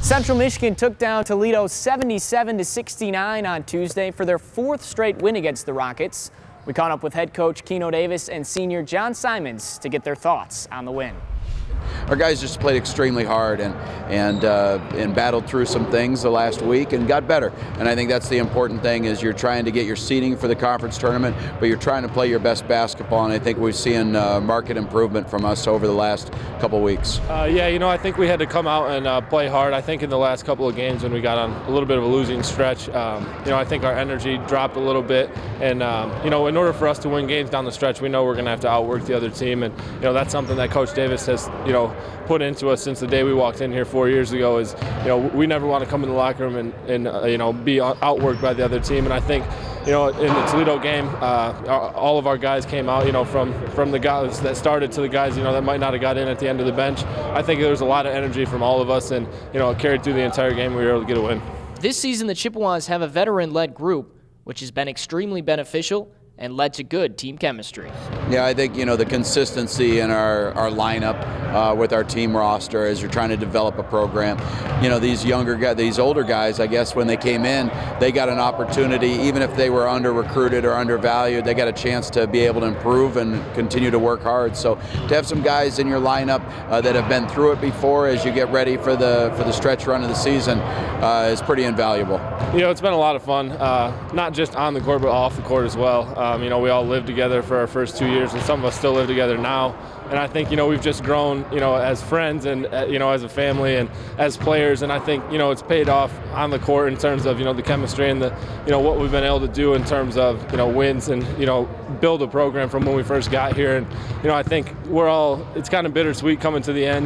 Central Michigan took down Toledo 77-69 on Tuesday for their fourth straight win against the Rockets. We caught up with head coach Keno Davis and senior John Simons to get their thoughts on the win. Our guys just played extremely hard and battled through some things the last week and got better. And I think that's the important thing, is you're trying to get your seeding for the conference tournament, but you're trying to play your best basketball. And I think we've seen market improvement from us over the last couple weeks. I think we had to come out and play hard. I think in the last couple of games when we got on a little bit of a losing stretch, I think our energy dropped a little bit. And in order for us to win games down the stretch, we know we're going to have to outwork the other team. And that's something that Coach Davis has put into us since the day we walked in here 4 years ago. Is we never want to come in the locker room and be outworked by the other team. And I think in the Toledo game, all of our guys came out, from the guys that started to the guys that might not have got in at the end of the bench. I think there was a lot of energy from all of us, and it carried through the entire game. We were able to get a win. This season, the Chippewas have a veteran-led group, which has been extremely beneficial and led to good team chemistry. Yeah, I think the consistency in our lineup with our team roster as you're trying to develop a program. These younger guys, these older guys, I guess when they came in, they got an opportunity. Even if they were under-recruited or undervalued, they got a chance to be able to improve and continue to work hard. So to have some guys in your lineup that have been through it before as you get ready for the stretch run of the season is pretty invaluable. It's been a lot of fun, not just on the court but off the court as well. We all lived together for our first 2 years, and some of us still live together now. And I think, we've just grown, as friends and, as a family and as players. And I think, it's paid off on the court in terms of, the chemistry and the, what we've been able to do in terms of, wins and, build a program from when we first got here. And, I think it's kind of bittersweet coming to the end.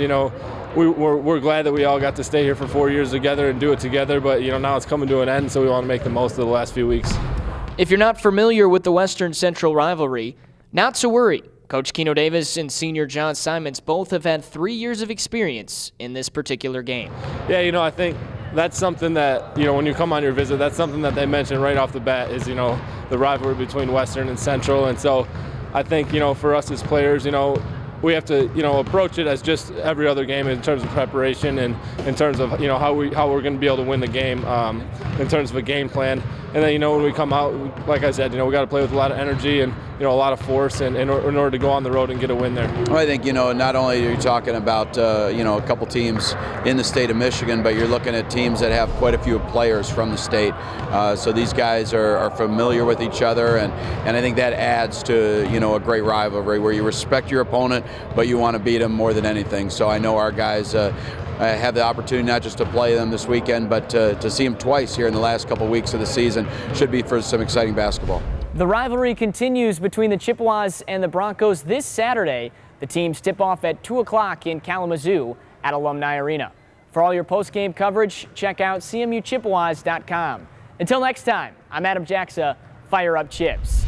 We're glad that we all got to stay here for 4 years together and do it together. But, now it's coming to an end, so we want to make the most of the last few weeks. If you're not familiar with the Western Central rivalry, not to worry. Coach Keno Davis and senior John Simons both have had 3 years of experience in this particular game. Yeah, I think that's something that, when you come on your visit, that's something that they mentioned right off the bat is, the rivalry between Western and Central. And so I think, for us as players, we have to, approach it as just every other game in terms of preparation and in terms of, how we're going to be able to win the game in terms of a game plan. And then, when we come out, like I said, we got to play with a lot of energy and, a lot of force in order to go on the road and get a win there. Well, I think, not only are you talking about, a couple teams in the state of Michigan, but you're looking at teams that have quite a few players from the state. So these guys are familiar with each other, and I think that adds to, a great rivalry where you respect your opponent, but you want to beat them more than anything. So I know our guys have the opportunity not just to play them this weekend, but to see them twice here in the last couple weeks of the season. Should be for some exciting basketball. The rivalry continues between the Chippewas and the Broncos this Saturday. The teams tip off at 2 o'clock in Kalamazoo at Alumni Arena. For all your post-game coverage, check out cmuchippewas.com. Until next time, I'm Adam Jacksa. Fire up Chips.